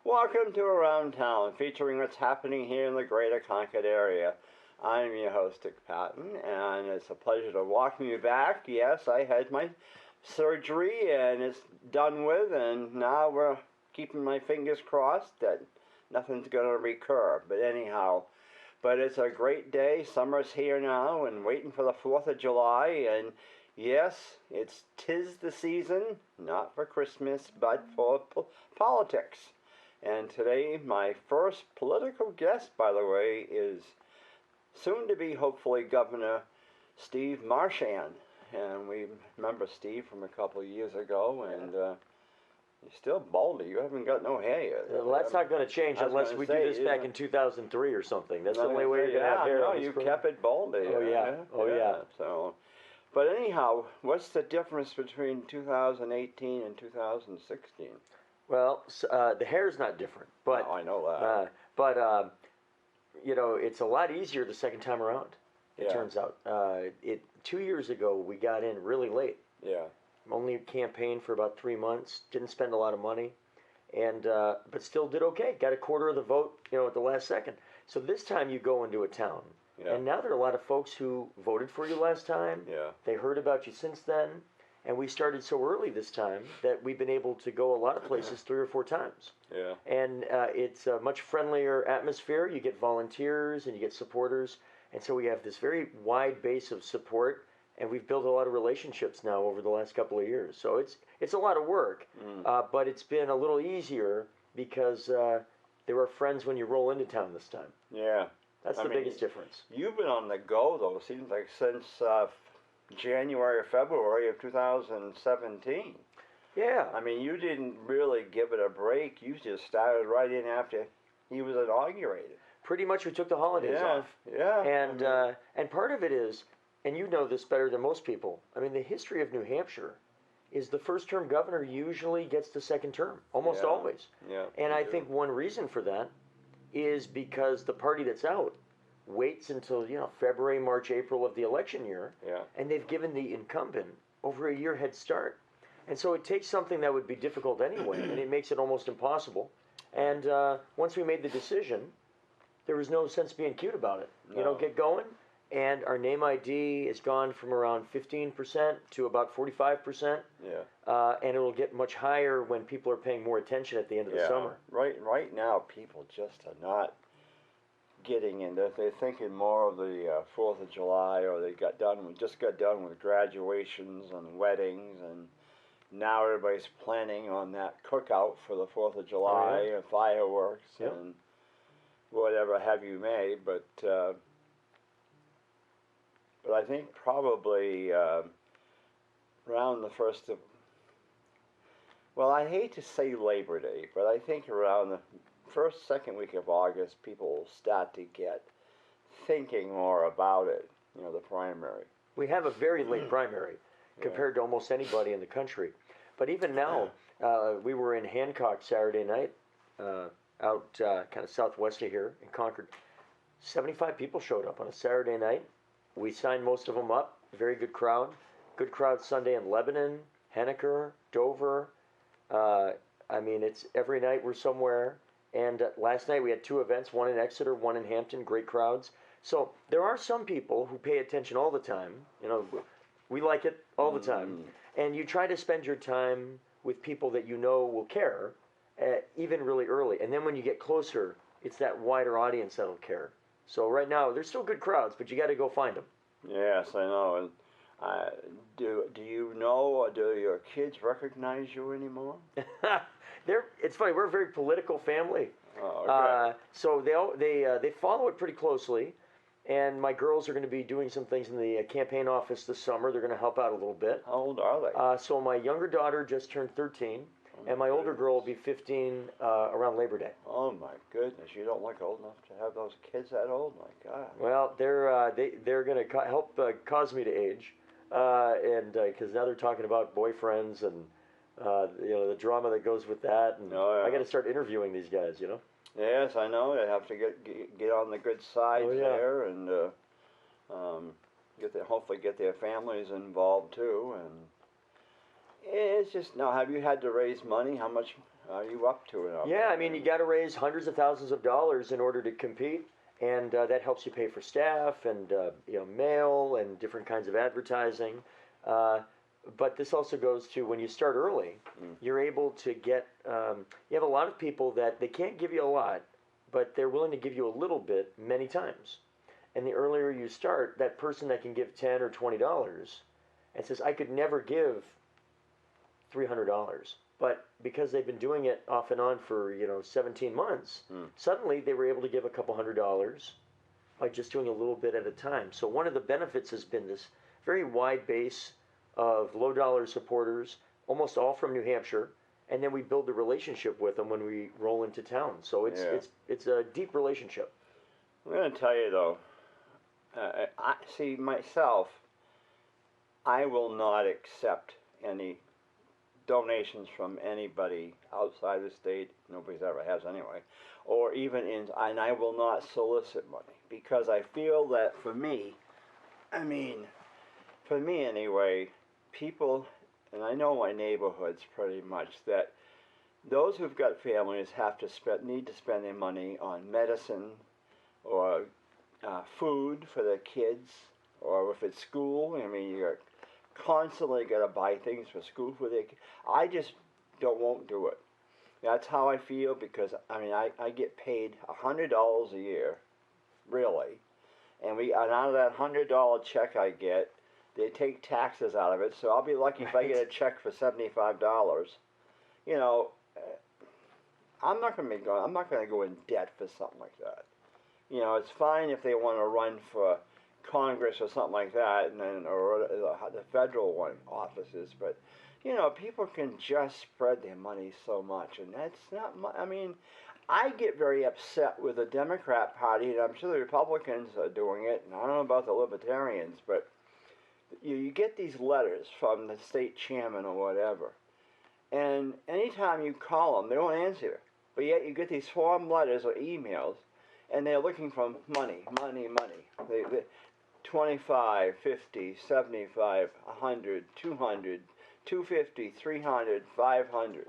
Welcome to Around Town, featuring what's happening here in the greater Concord area. I'm your host, Dick Patten, and it's a pleasure to welcome you back. Yes, I had my surgery, and it's done with, and now we're keeping my fingers crossed that nothing's going to recur. But anyhow, it's a great day. Summer's here now, and waiting for the 4th of July, and yes, tis the season, not for Christmas, but for politics. And today, my first political guest, by the way, is soon to be, hopefully, Governor Steve Marchand. And we remember Steve from a couple of years ago, and you're still baldy. You haven't got no hair yet. Well, that's not going to change unless we do this back in 2003 or something. That's the only way you're going to have hair. No, you kept it baldy. Oh, yeah. Oh, yeah. So, but anyhow, what's the difference between 2018 and 2016? Well, the hair's not different, but no, I know that. It's a lot easier the second time around. It turns out. 2 years ago, we got in really late. Yeah. Only campaigned for about 3 months. Didn't spend a lot of money, but still did okay. Got a quarter of the vote, at the last second. So this time you go into a town, and now there are a lot of folks who voted for you last time. Yeah. They heard about you since then. And we started so early this time that we've been able to go a lot of places 3 or 4 times. Yeah. And it's a much friendlier atmosphere. You get volunteers and you get supporters. And so we have this very wide base of support. And we've built a lot of relationships now over the last couple of years. So it's a lot of work. But it's been a little easier because there are friends when you roll into town this time. Yeah. That's the biggest difference. You've been on the go, though, it seems like, since January or February of 2017. Yeah. I mean, you didn't really give it a break. You just started right in after he was inaugurated. Pretty much we took the holidays off. Yeah. And part of it is, and you know this better than most people, I mean, the history of New Hampshire is the first-term governor usually gets the second term, almost always. Yeah. And I think one reason for that is because the party that's out waits until February, March, April of the election year, and they've given the incumbent over a year head start. And so it takes something that would be difficult anyway, and it makes it almost impossible. And once we made the decision, there was no sense being cute about it. No. Get going, and our name ID has gone from around 15% to about 45%. Yeah. And it will get much higher when people are paying more attention at the end of the summer. Right now, people just are not getting in. They're thinking more of the 4th of July, or they just got done with graduations and weddings, and now everybody's planning on that cookout for the 4th of July and fireworks and whatever have you may. But I think probably around the first of, well, I hate to say Labor Day, but I think around the first, second week of August, people will start to get thinking more about it, the primary. We have a very late primary compared to almost anybody in the country. But even now, we were in Hancock Saturday night, out kind of southwest of here in Concord. 75 people showed up on a Saturday night. We signed most of them up. Very good crowd. Good crowd Sunday in Lebanon, Henniker, Dover. I mean, it's every night we're somewhere. And last night we had 2 events, one in Exeter, one in Hampton, great crowds. So there are some people who pay attention all the time. We like it all the time. And you try to spend your time with people that you know will care, even really early. And then when you get closer, it's that wider audience that'll care. So right now, there's still good crowds, but you got to go find them. Yes, I know. And do you know, do your kids recognize you anymore? It's funny. We're a very political family, so they follow it pretty closely. And my girls are going to be doing some things in the campaign office this summer. They're going to help out a little bit. How old are they? So my younger daughter just turned 13, and my older girl will be 15 around Labor Day. Oh my goodness! You don't look old enough to have those kids that old. My God. Well, they're going to help cause me to age, and because now they're talking about boyfriends and. The drama that goes with that, and I got to start interviewing these guys. Yes, I know. They have to get on the good side there, and hopefully get their families involved too. And it's just now. Have you had to raise money? How much are you up to it? Yeah, I mean, you got to raise hundreds of thousands of dollars in order to compete, and that helps you pay for staff and mail and different kinds of advertising. But this also goes to when you start early, you're able to get. You have a lot of people that they can't give you a lot, but they're willing to give you a little bit many times. And the earlier you start, that person that can give $10 or $20 and says, "I could never give $300," but because they've been doing it off and on for 17 months, suddenly they were able to give a couple $100 by just doing a little bit at a time. So one of the benefits has been this very wide base of low dollar supporters, almost all from New Hampshire, and then we build the relationship with them when we roll into town. So it's a deep relationship. I'm going to tell you though, I see myself, I will not accept any donations from anybody outside the state. Nobody's ever has anyway, or even in, and I will not solicit money because I feel that for me anyway, people, and I know my neighborhoods pretty much, that those who've got families need to spend their money on medicine or food for their kids, or if it's school. I mean, you're constantly got to buy things for school for their kids. I just won't do it. That's how I feel because I get paid $100 a year, really, and out of that $100 check I get, they take taxes out of it, so I'll be lucky if I get a check for $75. I'm not going to go in debt for something like that. It's fine if they want to run for Congress or something like that, or the federal offices, but people can just spread their money so much, and that's not. I get very upset with the Democrat Party, and I'm sure the Republicans are doing it, and I don't know about the Libertarians, but you get these letters from the state chairman or whatever, and anytime you call them, they don't answer. But yet you get these form letters or emails, and they're looking for money. They 25, 50, 75, 100, 200, 250, 300, 500.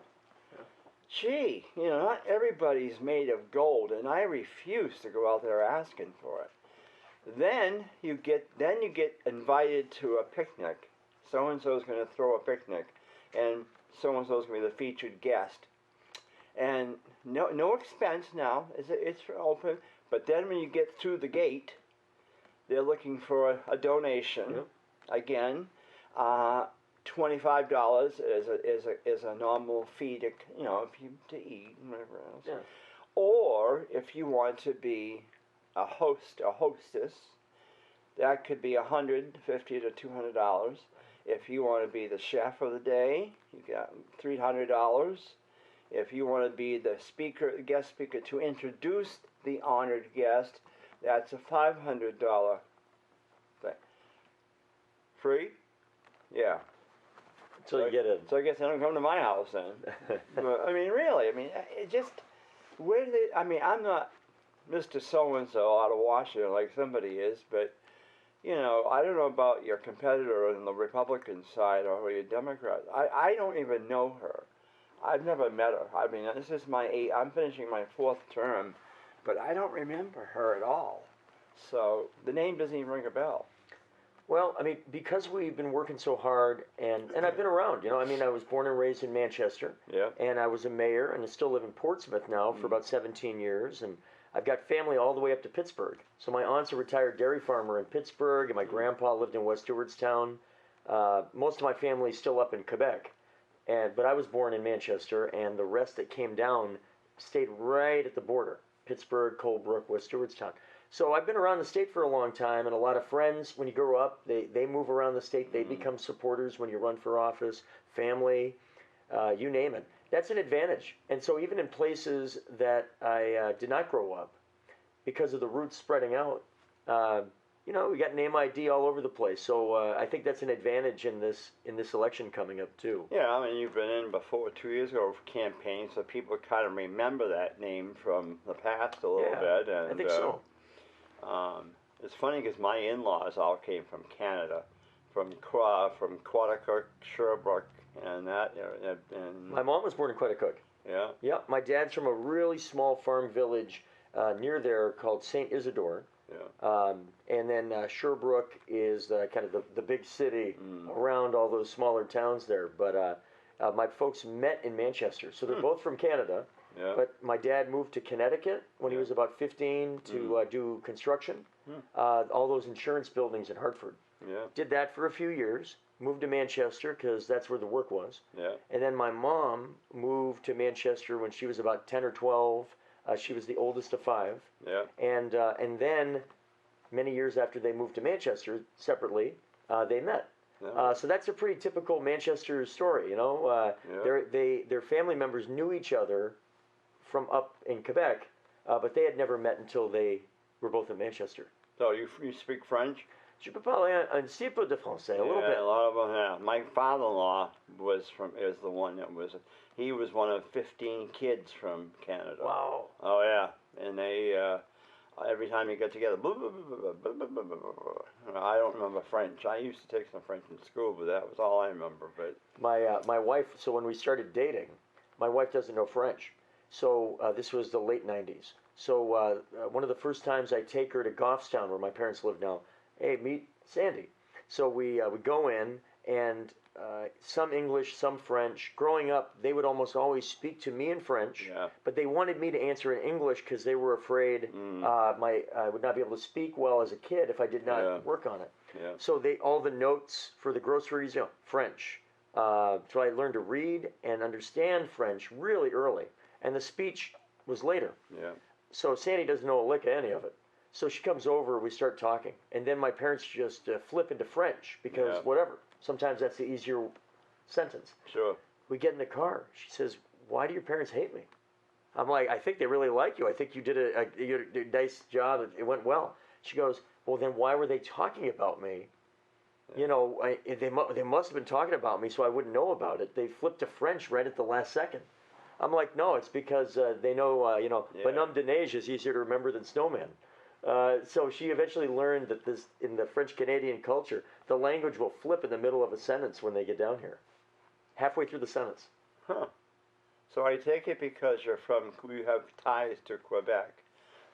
Gee, not everybody's made of gold, and I refuse to go out there asking for it. Then you get invited to a picnic. So and so is going to throw a picnic, and so and so is going to be the featured guest. And no expense now. It's open. But then when you get through the gate, they're looking for a donation. Yep. Again, $25 is a normal fee to to eat and whatever else. Yeah. Or if you want to be a hostess, that could be $150 to $200. If you want to be the chef of the day, you got $300. If you want to be the guest speaker to introduce the honored guest, that's a $500 thing. Free? Yeah. So you get it. So I guess they don't come to my house then. But, really, it just, I'm not Mr. So-and-so out of Washington like somebody is, but, I don't know about your competitor on the Republican side or your Democrat. I don't even know her. I've never met her. This is I'm finishing my 4th term, but I don't remember her at all. So the name doesn't even ring a bell. Well, because we've been working so hard, and I've been around, I was born and raised in Manchester, yeah, and I was a mayor, and I still live in Portsmouth now for about 17 years, and I've got family all the way up to Pittsburgh. So my aunt's a retired dairy farmer in Pittsburgh, and my grandpa lived in West Stewartstown. Most of my family's still up in Quebec, but I was born in Manchester, and the rest that came down stayed right at the border, Pittsburgh, Colebrook, West Stewartstown. So I've been around the state for a long time, and a lot of friends, when you grow up, they move around the state. They become supporters when you run for office, family, you name it. That's an advantage. And so even in places that I did not grow up, because of the roots spreading out, we got name ID all over the place. So I think that's an advantage in this election coming up too. Yeah, you've been in before 2 years ago for campaign, so people kind of remember that name from the past a little bit. And, I think so. It's funny because my in-laws all came from Canada, from Quaticook, Sherbrooke, and that. And my mom was born in Quaticook. Yeah. Yeah, my dad's from a really small farm village near there called St. Isidore. Yeah. And then Sherbrooke is kind of the big city around all those smaller towns there. But my folks met in Manchester. So they're both from Canada. Yeah. But my dad moved to Connecticut when he was about 15 to do construction. All those insurance buildings in Hartford. Yeah. Did that for a few years. Moved to Manchester because that's where the work was. Yeah. And then my mom moved to Manchester when she was about 10 or 12. She was the oldest of 5. Yeah. And then many years after they moved to Manchester separately, they met. Yeah. So that's a pretty typical Manchester story, you know. Their family members knew each other from up in Quebec, but they had never met until they were both in Manchester. So you speak French? Je peux parler un petit peu de français, a little bit. A lot of them have. My father-in-law is the one that he was one of 15 kids from Canada. Wow. Oh yeah, and they every time you get together, blah, blah, blah, blah, blah, blah, blah, blah. I don't remember French. I used to take some French in school, but that was all I remember. But my wife. So when we started dating, my wife doesn't know French. So this was the late '90s. So one of the first times I take her to Goffstown, where my parents live now. Hey, meet Sandy. So we go in, and some English, some French. Growing up, they would almost always speak to me in French, but they wanted me to answer in English because they were afraid I would not be able to speak well as a kid if I did not work on it. Yeah. So all the notes for the groceries, French. So I learned to read and understand French really early, and the speech was later. Yeah. So Sandy doesn't know a lick of any of it. So she comes over, we start talking, and then my parents just flip into French because whatever. Sometimes that's the easier sentence. Sure. We get in the car. She says, "Why do your parents hate me?" I'm like, "I think they really like you. I think you did a nice job. It went well." She goes, "Well, then why were they talking about me? Yeah. You know, they must have been talking about me, so I wouldn't know about it. They flipped to French right at the last second." I'm like, "No, it's because they know, bonhomme de neige is easier to remember than snowman." So she eventually learned that in the French-Canadian culture, the language will flip in the middle of a sentence when they get down here. Halfway through the sentence. Huh. So I take it because you have ties to Quebec,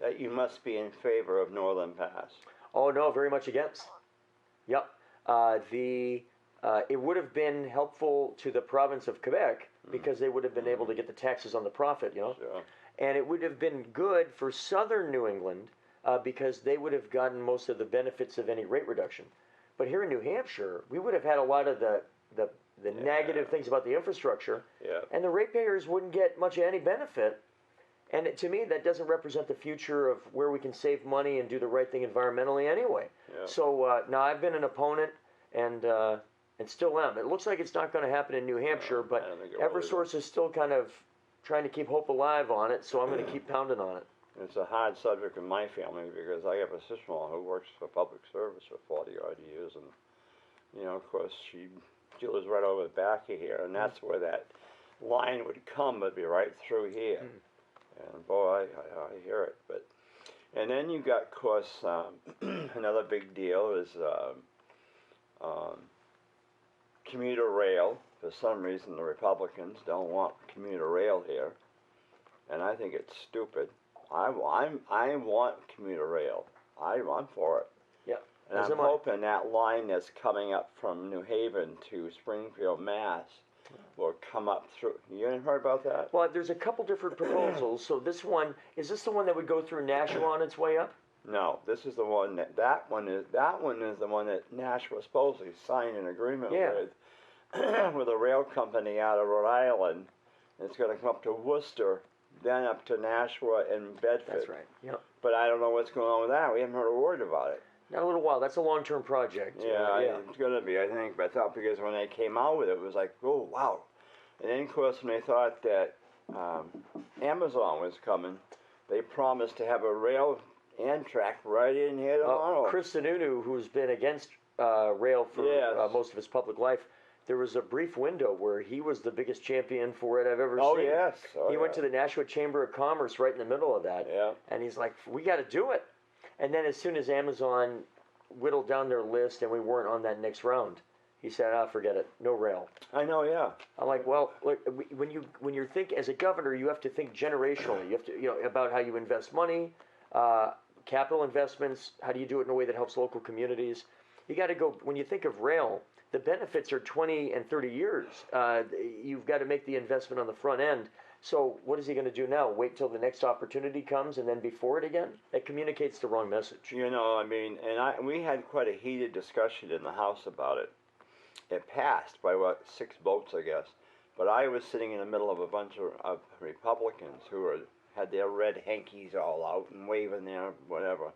that you must be in favor of Northern Pass. Oh, no, very much against. Yep. It would have been helpful to the province of Quebec because they would have been able to get the taxes on the profit, Sure. And it would have been good for southern New England because they would have gotten most of the benefits of any rate reduction. But here in New Hampshire, we would have had a lot of the negative things about the infrastructure, and the ratepayers wouldn't get much of any benefit. And to me, that doesn't represent the future of where we can save money and do the right thing environmentally anyway. Yeah. So now I've been an opponent and still am. It looks like it's not going to happen in New Hampshire, but Eversource is still kind of trying to keep hope alive on it, so I'm going to keep pounding on it. It's a hard subject in my family because I have a sister-in-law who works for public service for 40-odd years, and, of course, she lives right over the back of here, and that's where that line would come, would be right through here. And, boy, I hear it. And then you got, of course, another big deal is commuter rail. For some reason, the Republicans don't want commuter rail here, and I think it's stupid. I want commuter rail. I'm for it. Yeah. And I'm hoping that line that's coming up from New Haven to Springfield, Mass, will come up through. You haven't heard about that? Well, there's a couple different proposals. So this one, is this the one that would go through Nashua on its way up? No, this is the one that one is the one that Nashua supposedly signed an agreement with a rail company out of Rhode Island. It's going to come up to Worcester, then up to Nashua and Bedford. That's right. Yep. But I don't know what's going on with that. We haven't heard a word about it. Not a little while. That's a long-term project. Yeah, it's going to be, I think. But I thought because when they came out with it, it was like, oh, wow. And then, of course, when they thought that Amazon was coming, they promised to have a rail Amtrak right in here tomorrow. Chris Sununu, who's been against rail for most of his public life, there was a brief window where he was the biggest champion for it I've ever seen. Yes. He went to the Nashua Chamber of Commerce right in the middle of that. Yeah. And he's like, we got to do it. And then as soon as Amazon whittled down their list and we weren't on that next round, He said, "Ah, forget it, no rail." I know, yeah. I'm like, well, look, when you think as a governor, you have to think generationally. You have to, about how you invest money, capital investments. How do you do it in a way that helps local communities? You got to go. When you think of rail, the benefits are 20 and 30 years. You've got to make the investment on the front end. So what is he going to do now? Wait till the next opportunity comes and then be for it again? That communicates the wrong message. I mean, and we had quite a heated discussion in the House about it. It passed by, 6 votes, I guess. But I was sitting in the middle of a bunch of Republicans who had their red hankies all out and waving their whatever.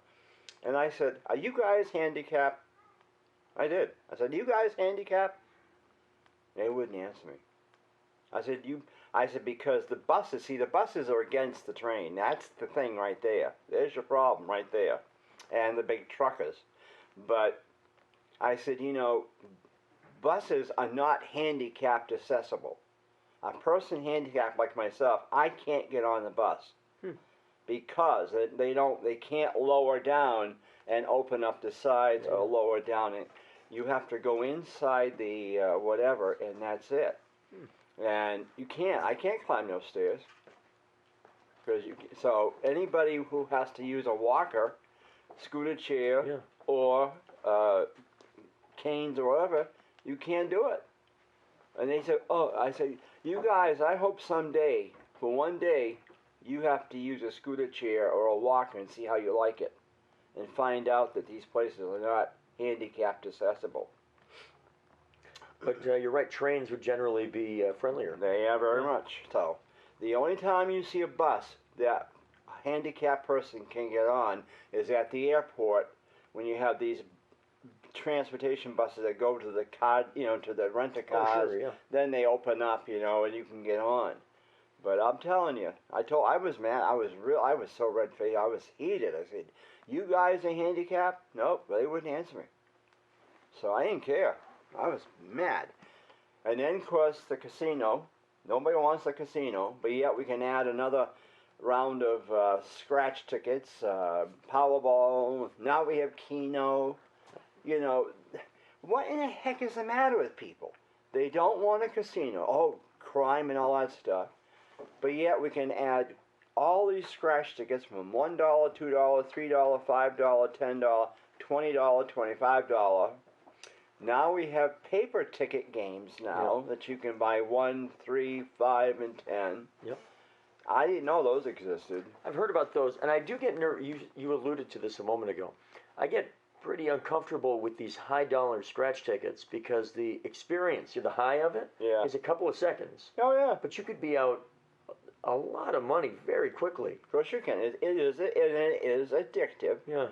And I said, "Are you guys handicapped?" I did. I said, "You guys handicapped?" They wouldn't answer me. I said, because the buses are against the train. That's the thing right there. There's your problem right there. And the big truckers. But I said, buses are not handicapped accessible. A person handicapped like myself, I can't get on the bus because they can't lower down and open up the sides or lower down it. You have to go inside the whatever, and that's it. And I can't climb those stairs. So anybody who has to use a walker, scooter chair, or canes or whatever, you can't do it. And they said, I said, you guys, I hope someday, for one day, you have to use a scooter chair or a walker and see how you like it. And find out that these places are not handicapped accessible. But you're right, trains would generally be friendlier. They are very much so. The only time you see a bus that a handicapped person can get on is at the airport when you have these transportation buses that go to the car, to the rent-a-cars. Oh, sure, yeah. Then they open up, and you can get on. But I'm telling you, I was mad. I was so red-faced. I was heated. I said, "You guys are handicapped?" Nope, they wouldn't answer me. So I didn't care. I was mad. And then, of course, the casino. Nobody wants the casino, but yet we can add another round of scratch tickets, Powerball. Now we have Keno. What in the heck is the matter with people? They don't want a casino. Oh, crime and all that stuff. But yet we can add all these scratch tickets from $1, $2, $3, $5, $10, $20, $25. Now we have paper ticket games now that you can buy 1, 3, 5, and 10. Yep. I didn't know those existed. I've heard about those, and I do get nervous. You alluded to this a moment ago. I get pretty uncomfortable with these high-dollar scratch tickets because the experience, the high of it, is a couple of seconds. Oh, yeah. But you could be out a lot of money very quickly. Of course you can. It is addictive. Yeah.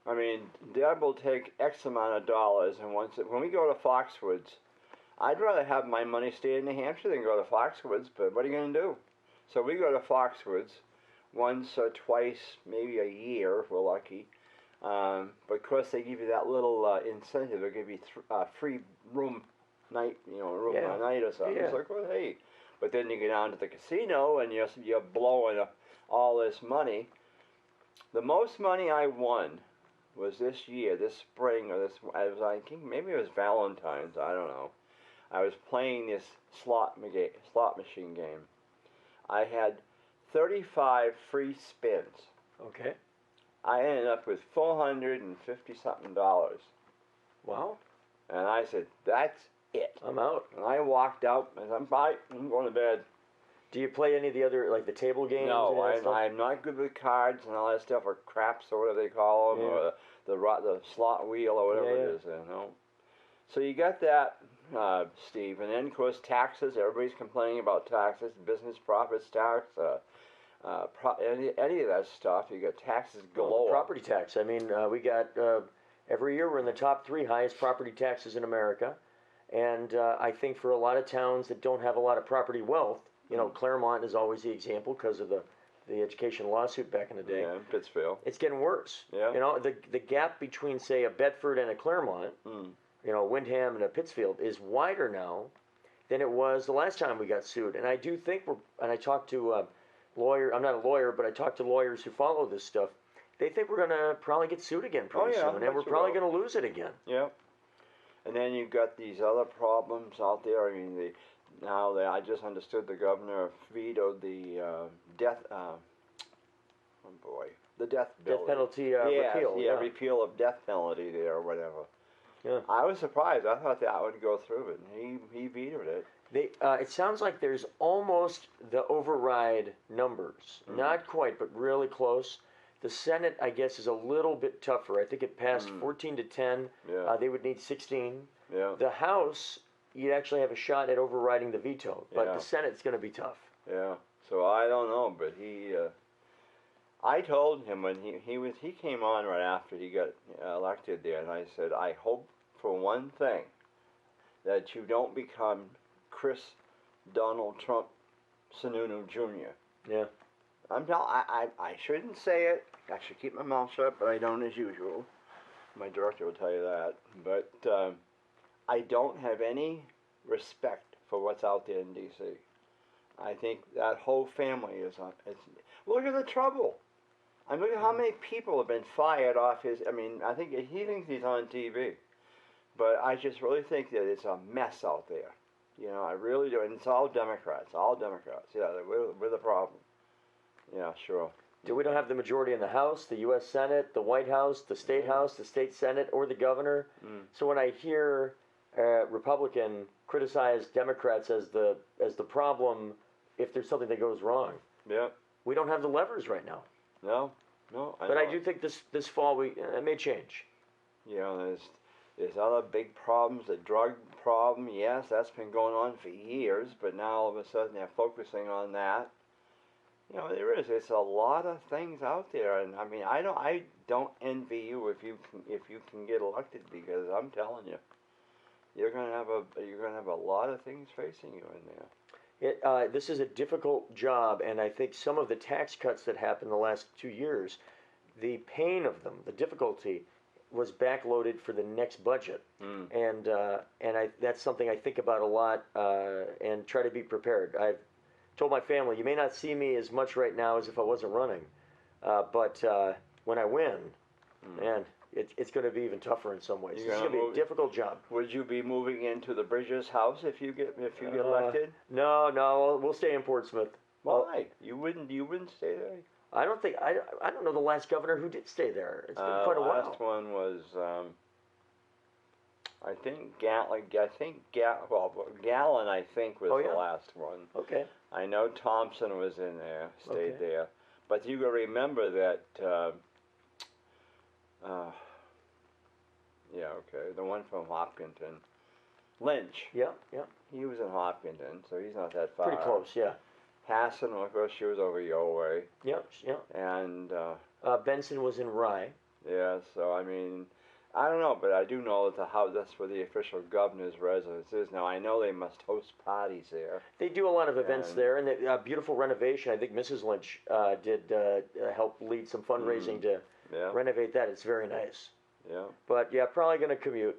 I mean, Deb will take X amount of dollars, and when we go to Foxwoods, I'd rather have my money stay in New Hampshire than go to Foxwoods, but what are you going to do? So we go to Foxwoods once or twice, maybe a year if we're lucky. But of course they give you that little incentive. They'll give you free room night, room a night or something. It's like, well, hey. But then you get down to the casino and you're blowing all this money. The most money I won was this spring, or I think maybe it was Valentine's, I don't know. I was playing this slot machine game. I had 35 free spins. Okay. I ended up with $450-something. Wow. And I said, that's it. I'm out. And I walked out and I'm going to bed. Do you play any of the other, like the table games? No, I'm not good with cards and all that stuff, or craps or whatever they call them, or the slot wheel or whatever it is. So you got that, Steve, and then of course taxes. Everybody's complaining about taxes, business profits tax, any of that stuff. You got taxes galore. Well, property tax. I mean, we got every year we're in the top 3 highest property taxes in America, and I think for a lot of towns that don't have a lot of property wealth. Claremont is always the example because of the education lawsuit back in the day. Yeah, Pittsfield. It's getting worse. Yeah. The gap between, say, a Bedford and a Claremont, Windham and a Pittsfield is wider now than it was the last time we got sued. And I do think and I talked to I'm not a lawyer, but I talked to lawyers who follow this stuff. They think we're going to probably get sued again pretty soon, and we're probably going to lose it again. Yeah. And then you've got these other problems out there. I mean, I just understood the governor vetoed the death. Oh boy, the death bill. Death penalty repeal. Yeah, repeal of death penalty there or whatever. Yeah. I was surprised. I thought that would go through, but he vetoed it. It sounds like there's almost the override numbers. Not quite, but really close. The Senate, I guess, is a little bit tougher. I think it passed 14 to 10. Yeah. They would need 16. Yeah. The House, you'd actually have a shot at overriding the veto, but Yeah. the Senate's going to be tough. Yeah. So I don't know, but I told him when he came on right after he got elected there, and I said, I hope for one thing that you don't become Chris Donald Trump Sununu Jr. Yeah. I shouldn't say it. I should keep my mouth shut, but I don't as usual. My director will tell you that. But I don't have any respect for what's out there in D.C. I think that whole family is on. Look at the trouble. I mean, look at how many people have been fired off his. I mean, I think he thinks he's on TV, but I just really think that it's a mess out there. You know, I really do, and it's all Democrats. All Democrats. Yeah, we're the problem. Yeah, sure. We don't have the majority in the House, the U.S. Senate, the White House, the State House, the State Senate, or the governor. So when I hear Republican criticize Democrats as the problem if there's something that goes wrong, yeah, we don't have the levers right now. No. But I do think this fall it may change. You know, there's other big problems. The drug problem, yes, that's been going on for years, but now all of a sudden they're focusing on that. You know, it's a lot of things out there, and I mean, I don't envy you if you can get elected, because I'm telling you, you're gonna have a lot of things facing you in there. This is a difficult job, and I think some of the tax cuts that happened the last 2 years, the pain of them, the difficulty, was backloaded for the next budget, and that's something I think about a lot and try to be prepared. I've told my family, you may not see me as much right now as if I wasn't running, but when I win, man, it's going to be even tougher in some ways. It's going to be a difficult job. Would you be moving into the Bridges house if you get elected? No, we'll stay in Portsmouth. Why? You wouldn't stay there? I don't know the last governor who did stay there. It's been quite a while. The last one was I think Gallon. I think was the last one. Okay. I know Thompson was in there, stayed there, but you got to remember that. The one from Hopkinton, Lynch. Yeah. He was in Hopkinton, so he's not that far. Pretty close, yeah. Hassan, of course, she was over your way. Yeah. And Benson was in Rye. Yeah, so I mean, I don't know, but I do know that that's where the official governor's residence is. Now, I know they must host parties there. They do a lot of events there, and a beautiful renovation. I think Mrs. Lynch did help lead some fundraising to renovate that. It's very nice. Yeah. But yeah, probably going to commute.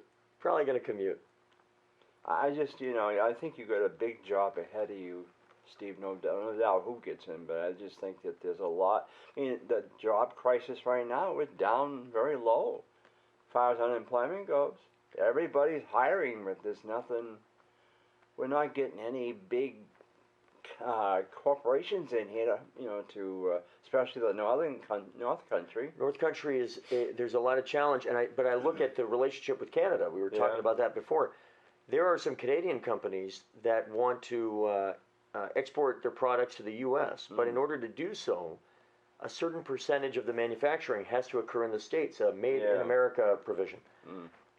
I just, I think you got a big job ahead of you, Steve. No doubt who gets in, but I just think that there's a lot. I mean, the job crisis right now is down very low, as far as unemployment goes. Everybody's hiring, but there's nothing. We're not getting any big corporations in here, especially the North Country. North Country is there's a lot of challenge, but I look at the relationship with Canada. We were talking about that before. There are some Canadian companies that want to export their products to the U.S., but in order to do so, a certain percentage of the manufacturing has to occur in the States, a Made in America provision.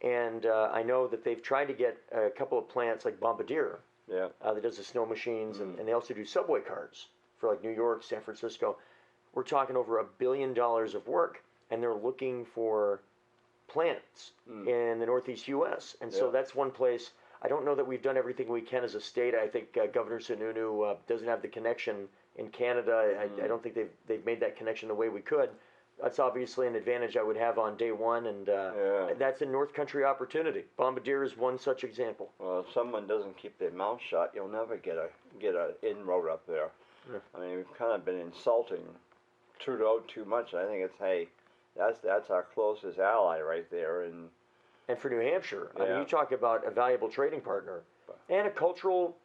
And I know that they've tried to get a couple of plants like Bombardier that does the snow machines, and they also do subway cars for like New York, San Francisco. We're talking over $1 billion of work, and they're looking for plants in the Northeast U.S. And so that's one place. I don't know that we've done everything we can as a state. I think Governor Sununu doesn't have the connection in Canada. I don't think they've made that connection the way we could. That's obviously an advantage I would have on day one, and that's a North Country opportunity. Bombardier is one such example. Well, if someone doesn't keep their mouth shut, you'll never get a inroad up there. I mean, we've kind of been insulting Trudeau too much. I think it's that's our closest ally right there, and and for New Hampshire. I mean, Yeah. you talk about a valuable trading partner and a cultural,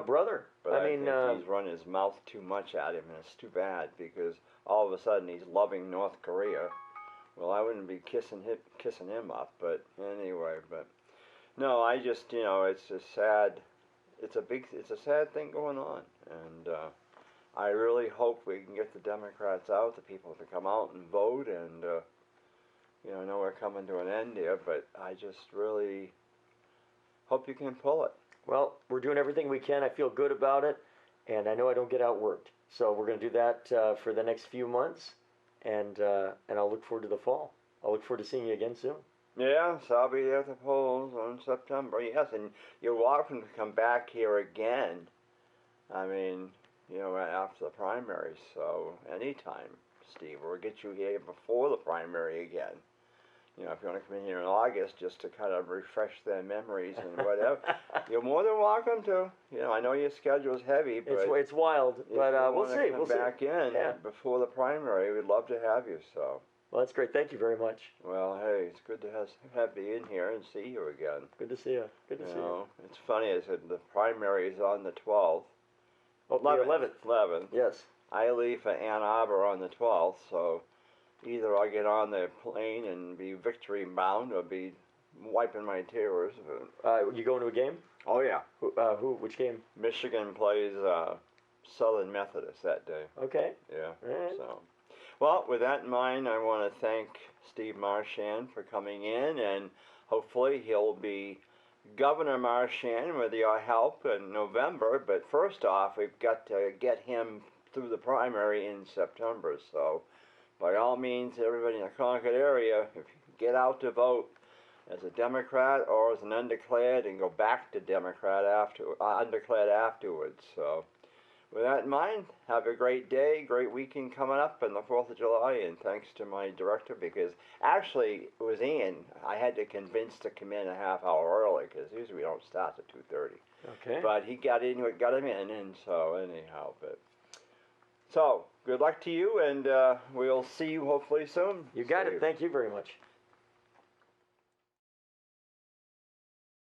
brother. But I mean, think he's run his mouth too much at him, and it's too bad because all of a sudden he's loving North Korea. Well, I wouldn't be kissing him up, but anyway. But no, I just it's a sad, it's a sad thing going on, and I really hope we can get the Democrats out, the people to come out and vote, and I know we're coming to an end here, but I just really hope you can pull it. well, we're doing everything we can. I feel good about it, and I know I don't get outworked. So we're going to do that for the next few months, and I'll look forward to the fall. I'll look forward to seeing you again soon. Yes, I'll be at the polls on September. Yes, and you're welcome to come back here again. I mean, after the primaries. So anytime, Steve, we'll get you here before the primary again. If you want to come in here in August just to kind of refresh their memories and whatever, you're more than welcome to. I know your schedule's heavy, but it's wild. But we'll see. We'll back in before the primary. We'd love to have you. So. Well, that's great. Thank you very much. Well, hey, it's good to have you in here and see you again. Good to see you. Good to see you. It's funny. I said the primary is on the 12th. Oh, 11th. 11th. Yes. I leave for Ann Arbor on the 12th, so either I'll get on the plane and be victory bound or be wiping my tears. You going to a game? Oh, yeah. Which game? Michigan plays Southern Methodist that day. Okay. Yeah. All right. So, well, with that in mind, I want to thank Steve Marchand for coming in, and hopefully he'll be Governor Marchand with your help in November. But first off, we've got to get him through the primary in September. So, by all means, everybody in the Concord area, if you get out to vote as a Democrat or as an undeclared, and go back to Democrat undeclared afterwards. So, with that in mind, have a great day, great weekend coming up on the 4th of July, and thanks to my director, because actually it was Ian I had to convince to come in a half hour early, because usually we don't start at 2:30. Okay. But he got him in, and so anyhow, so good luck to you, and we'll see you hopefully soon. You got it. Thank you very much.